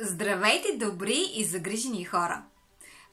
Здравейте, добри и загрижени хора!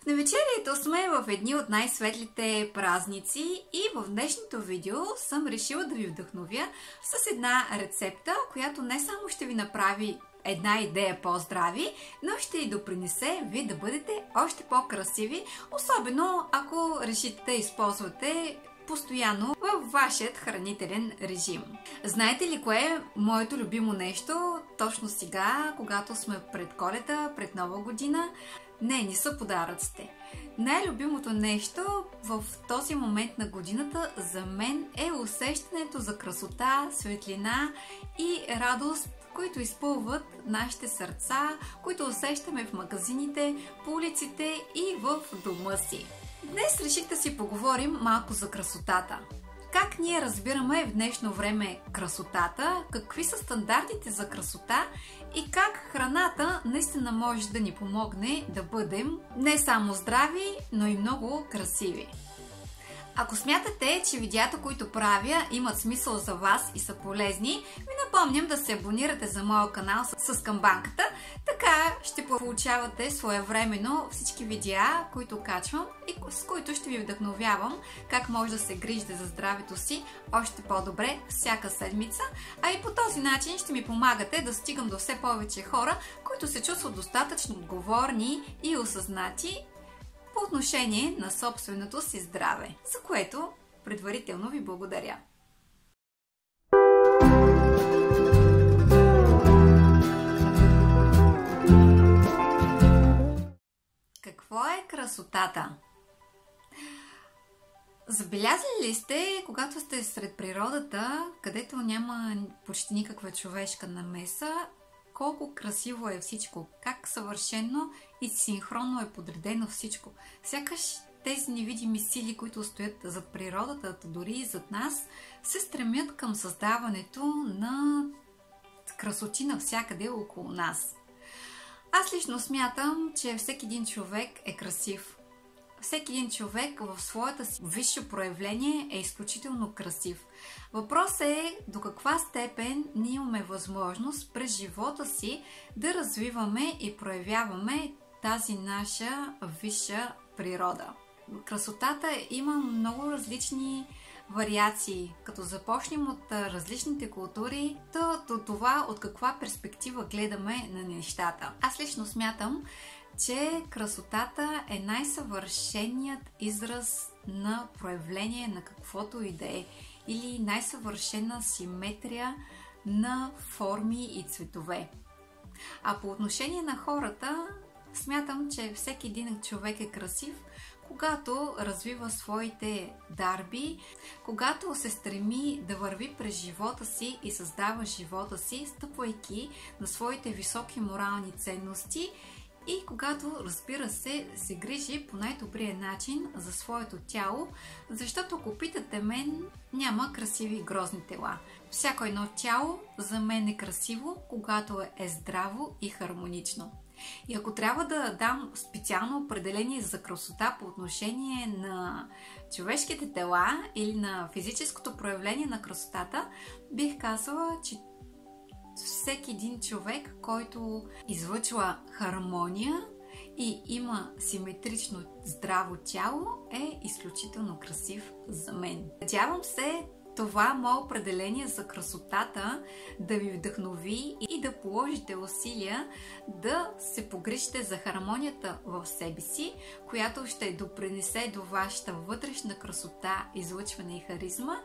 В навечерието сме в едни от най-светлите празници и в днешното видео съм решила да ви вдъхновя с една рецепта, която не само ще ви направи една идея по-здрави, но ще и допринесе вие да бъдете още по-красиви, особено ако решите да използвате постоянно във вашият хранителен режим. Знаете ли кое е моето любимо нещо точно сега, когато сме пред Коледа, пред Нова година? Не са подаръците. Най-любимото нещо в този момент на годината за мен е усещането за красота, светлина и радост, които изпълват нашите сърца, които усещаме в магазините, по улиците и в дома си. Днес реших да си поговорим малко за красотата. Как ние разбираме в днешно време красотата, какви са стандартите за красота и как храната наистина може да ни помогне да бъдем не само здрави, но и много красиви. Ако смятате, че видеята, които правя, имат смисъл за вас и са полезни, ви напомням да се абонирате за моя канал с камбанката, така ще получавате своевременно всички видеа, които качвам и с които ще ви вдъхновявам как може да се грижите за здравето си още по-добре всяка седмица, а и по този начин ще ми помагате да стигам до все повече хора, които се чувстват достатъчно отговорни и осъзнати по отношение на собственото си здраве, за което предварително ви благодаря. Какво е красотата? Забелязали ли сте, когато сте сред природата, където няма почти никаква човешка намеса, колко красиво е всичко, как съвършено и синхронно е подредено всичко. Сякаш тези невидими сили, които стоят зад природата, дори и зад нас, се стремят към създаването на красоти навсякъде около нас. Аз лично смятам, че всеки един човек е красив. Всеки един човек в своята си висше проявление е изключително красив. Въпросът е до каква степен ние имаме възможност през живота си да развиваме и проявяваме тази наша висша природа. Красотата има много различни вариации. Като започнем от различните култури, до това от каква перспектива гледаме на нещата. Аз лично смятам, че красотата е най-съвършеният израз на проявление на каквото и да е, или най-съвършена симетрия на форми и цветове. А по отношение на хората, смятам, че всеки един човек е красив, когато развива своите дарби, когато се стреми да върви през живота си и създава живота си, стъпвайки на своите високи морални ценности и когато, разбира се, се грижи по най-добрия начин за своето тяло, защото ако питате мен, няма красиви и грозни тела. Всяко едно тяло за мен е красиво, когато е здраво и хармонично. И ако трябва да дам специално определение за красота по отношение на човешките тела или на физическото проявление на красотата, бих казала, че всеки един човек, който излъчва хармония и има симетрично здраво тяло, е изключително красив за мен. Надявам се това мое определение за красотата да ви вдъхнови и да положите усилия да се погрижите за хармонията в себе си, която ще допринесе до вашата вътрешна красота, излъчване и харизма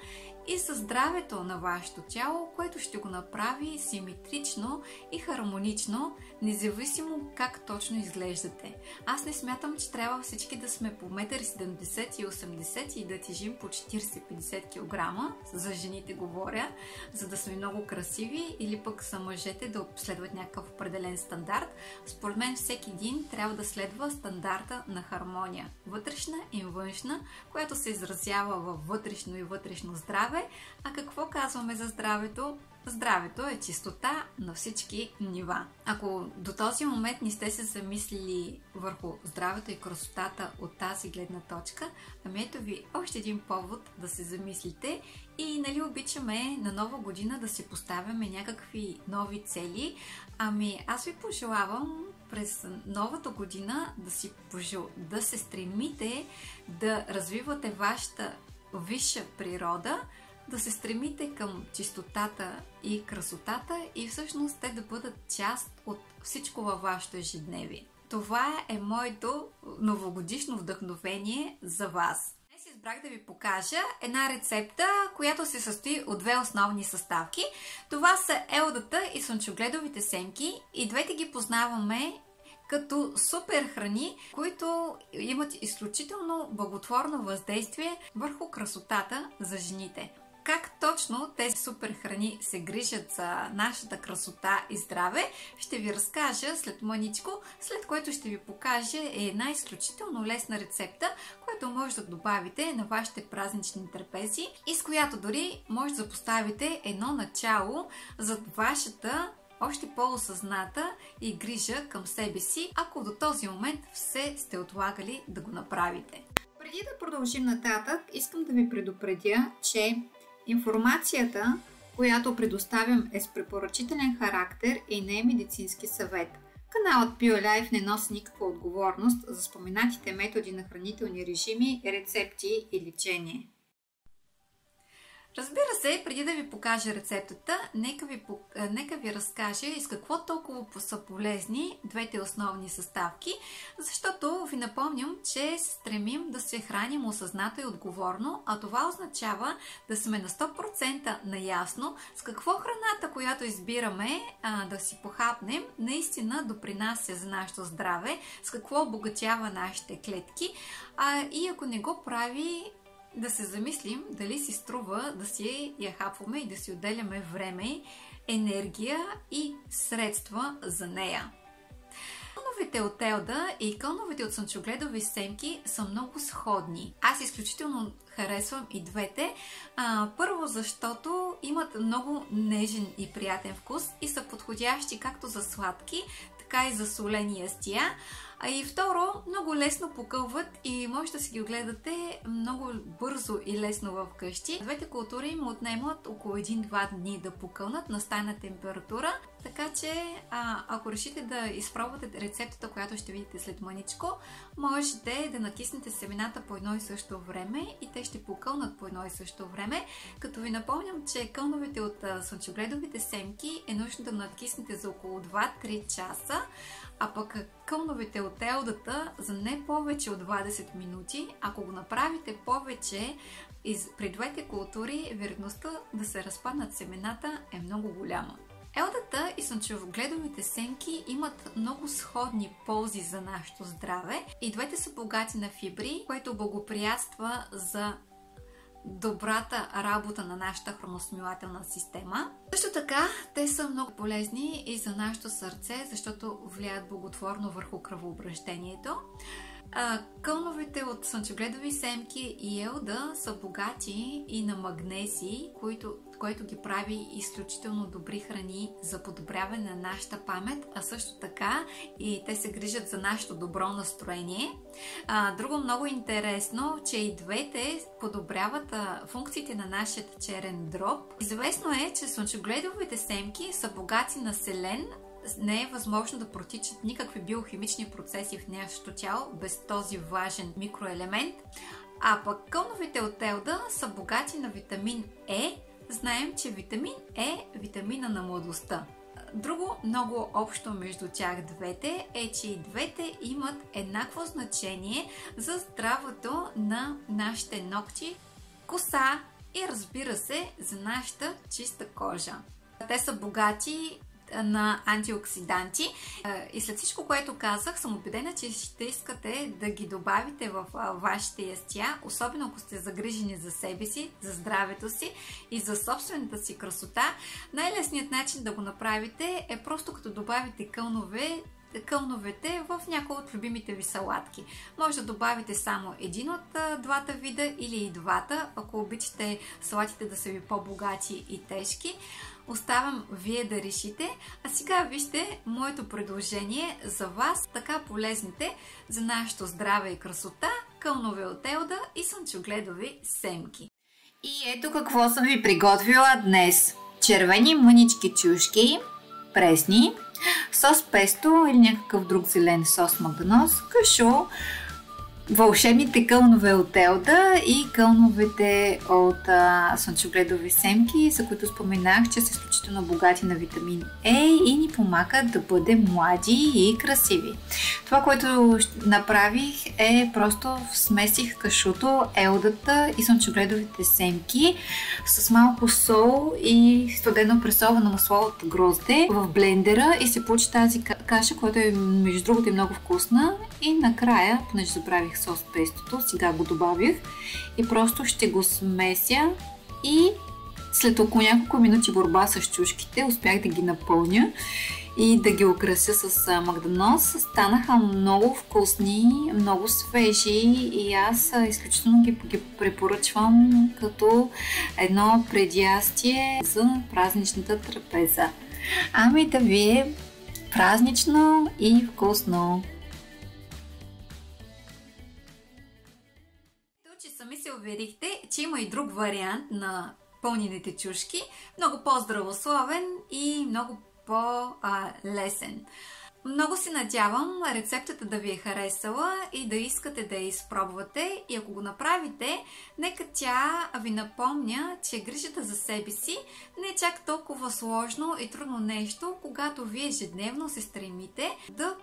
и за здравето на вашето тяло, което ще го направи симетрично и хармонично, независимо как точно изглеждате. Аз не смятам, че трябва всички да сме по 1,70 и 80 и да тежим по 40-50 кг, за жените говоря, за да сме много красиви, или пък са мъжете да следват някакъв определен стандарт. Според мен всеки един трябва да следва стандарта на хармония, вътрешна и външна, която се изразява във вътрешно и вътрешно здраве. А какво казваме за здравето? Здравето е чистота на всички нива. Ако до този момент не сте се замислили върху здравето и красотата от тази гледна точка, ами ето ви още един повод да се замислите и нали обичаме на нова година да си поставяме някакви нови цели. Ами аз ви пожелавам през новата година да се стремите да развивате вашата висша природа, да се стремите към чистотата и красотата и всъщност те да бъдат част от всичко във вашето ежедневие. Това е моето новогодишно вдъхновение за вас. Днес избрах да ви покажа една рецепта, която се състои от две основни съставки. Това са елдата и слънчогледовите семки и двете ги познаваме като супер храни, които имат изключително благотворно въздействие върху красотата за жените. Как точно тези супер храни се грижат за нашата красота и здраве, ще ви разкажа след мъничко, след което ще ви покажа една изключително лесна рецепта, която може да добавите на вашите празнични трапези и с която дори може да поставите едно начало за вашата още по-осъзната и грижа към себе си, ако до този момент все сте отлагали да го направите. Преди да продължим нататък, искам да ви предупредя, че информацията, която предоставям е с препоръчителен характер и не е медицински съвет. Каналът BioLife не носи никаква отговорност за споменатите методи на хранителни режими, рецепти и лечение. Разбира се, преди да ви покажа рецептата, нека ви разкажа и с какво толкова са полезни двете основни съставки, защото ви напомням, че се стремим да се храним осъзнато и отговорно, а това означава да сме на 100% наясно с какво храната, която избираме да си похапнем, наистина допринася за нашето здраве, с какво обогатява нашите клетки и ако не го прави, да се замислим дали си струва да си я хапваме и да си отделяме време, енергия и средства за нея. Кълновете от елда и кълновете от слънчогледови семки са много сходни. Аз изключително харесвам и двете. Първо, защото имат много нежен и приятен вкус и са подходящи както за сладки, така и за солени ястия. И второ, много лесно покълват и може да си ги огледате много бързо и лесно в къщи. Двете култури им отнемат около 1-2 дни да покълнат на стайна температура, така че ако решите да изпробвате рецептата, която ще видите след мъничко, можете да натиснете семената по едно и също време и те ще покълнат по едно и също време, като ви напомням, че кълновете от слънчогледовите семки е нужно да натиснете за около 2-3 часа, а пък кълновете от елдата за не повече от 20 минути. Ако го направите повече при двете култури, вероятността да се разпаднат семената е много голяма. Елдата и слънчогледовите семки имат много сходни ползи за нашето здраве и двете са богати на фибри, което благоприятства за добрата работа на нашата храносмилателна система. Също така, те са много полезни и за нашето сърце, защото влияят благотворно върху кръвообращението. Кълновете от слънчогледови семки и елда са богати и на магнезий, което ги прави изключително добри храни за подобряване на нашата памет, а също така и те се грижат за нашето добро настроение. Друго много интересно, че и двете подобряват функциите на нашия черен дроб. Известно е, че слънчогледовите семки са богати на селен. Не е възможно да протичат никакви биохимични процеси в нашето тяло без този важен микроелемент. А пък кълновете от елда са богати на витамин Е. Знаем, че витамин Е е витамина на младостта. Друго много общо между тях двете е, че и двете имат еднакво значение за здравето на нашите ногти, коса и разбира се за нашата чиста кожа. Те са богати на антиоксиданти и след всичко, което казах, съм убедена, че ще искате да ги добавите в вашите ястия, особено ако сте загрижени за себе си, за здравето си и за собствената си красота. Най-лесният начин да го направите е просто като добавите кълновете в някои от любимите ви салатки. Може да добавите само един от двата вида или и двата, ако обичате салатите да са ви по-богати и тежки. Оставам вие да решите. А сега вижте моето предложение за вас, така полезните за нашето здраве и красота кълнове от елда и слънчогледови семки. И ето какво съм ви приготвила днес. Червени мънички чушки, пресни, сос песто или някакъв друг зелен сос магданоз, кашо, вълшебните кълнове от елда и кълновете от слънчогледови семки, за които споменах, че са изключително богати на витамин Е и ни помагат да бъдем млади и красиви. Това, което направих е просто смесих кашуто, елдата и слънчогледовите семки с малко сол и студено пресовано масло от грозде в блендера и се получи тази каша, която е между другото много вкусна. И накрая, понеже забравих сос пестото, сега го добавих и просто ще го смеся и след около няколко минути борба с чушките успях да ги напълня и да ги украся с магданоз. Станаха много вкусни, много свежи и аз изключително ги препоръчвам като едно предястие за празничната трапеза. Ами да ви е празнично и вкусно! Че сами се уверихте, че има и друг вариант на пълнените чушки, много по-здравословен и много по-лесен. Много се надявам рецептата да ви е харесала и да искате да я изпробвате и ако го направите, нека тя ви напомня, че грижата за себе си не е чак толкова сложно и трудно нещо, когато вие ежедневно се стремите да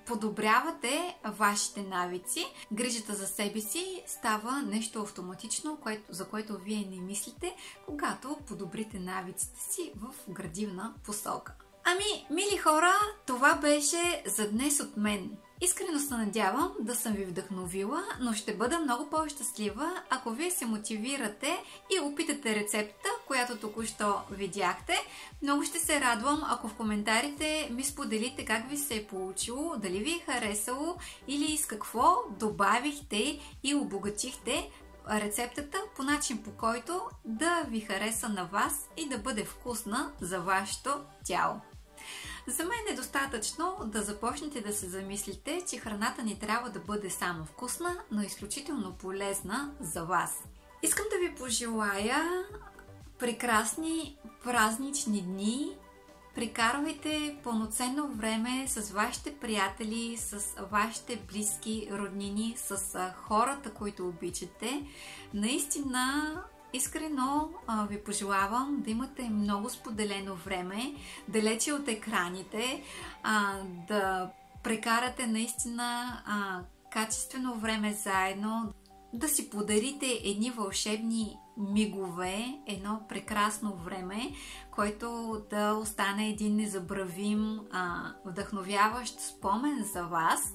подобрявате вашите навици. Грижата за себе си става нещо автоматично, за което вие не мислите, когато подобрите навиците си в градивна посока. Ами, мили хора, това беше за днес от мен. Искрено се надявам да съм ви вдъхновила, но ще бъда много по-щастлива, ако вие се мотивирате и опитате рецептата, която току-що видяхте. Много ще се радвам, ако в коментарите ми споделите как ви се е получило, дали ви е харесало или с какво добавихте и обогатихте рецептата по начин, по който да ви хареса на вас и да бъде вкусна за вашето тяло. За мен е достатъчно да започнете да се замислите, че храната ни трябва да бъде само вкусна, но изключително полезна за вас. Искам да ви пожелая прекрасни празнични дни. Прекарвайте пълноценно време с вашите приятели, с вашите близки, роднини, с хората, които обичате. Наистина, искрено ви пожелавам да имате много споделено време, далече от екраните, да прекарате наистина качествено време заедно, да си подарите едни вълшебни мигове, едно прекрасно време, което да остане един незабравим, вдъхновяващ спомен за вас.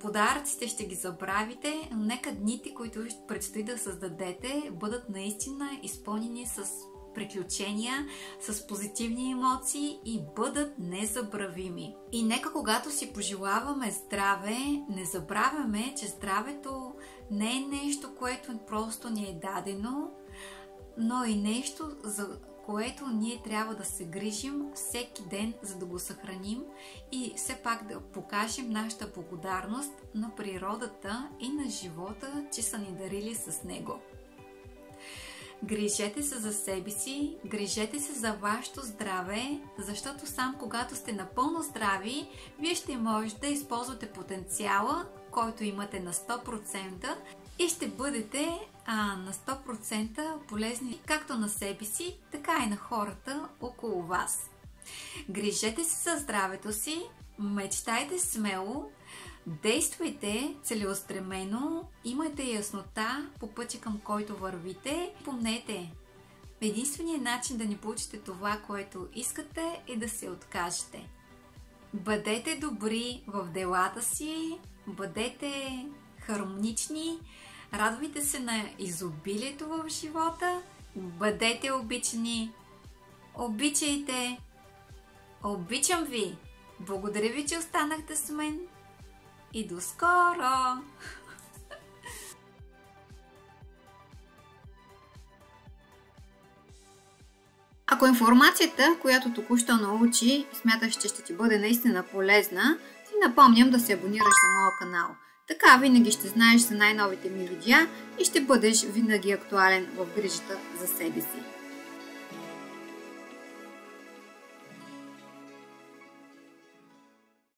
Подаръците ще ги забравите, но нека дните, които предстои да създадете, бъдат наистина изпълнени с приключения, с позитивни емоции и бъдат незабравими. И нека когато си пожелаваме здраве, не забравяме, че здравето не е нещо, което просто ни е дадено, но и нещо, за което ние трябва да се грижим всеки ден, за да го съхраним и все пак да покажем нашата благодарност на природата и на живота, че са ни дарили с него. Грижете се за себе си, грижете се за вашето здраве, защото сам когато сте напълно здрави, вие ще можете да използвате потенциала, който имате на 100% и ще бъдете на 100% полезни както на себе си, така и на хората около вас. Грижете се за здравето си, мечтайте смело, действайте целеустремено, имайте яснота по пътя, към който вървите. Помнете, единственият начин да не получите това, което искате, е да се откажете. Бъдете добри в делата си, бъдете хармонични, радвайте се на изобилието в живота, бъдете обичани, обичайте, обичам ви, благодаря ви, че останахте с мен и до скоро! Ако информацията, която току-що научи, смяташ, че ще ти бъде наистина полезна, ти напомням да се абонираш за моя канал. Така винаги ще знаеш за най-новите ми видеа и ще бъдеш винаги актуален в грижата за себе си.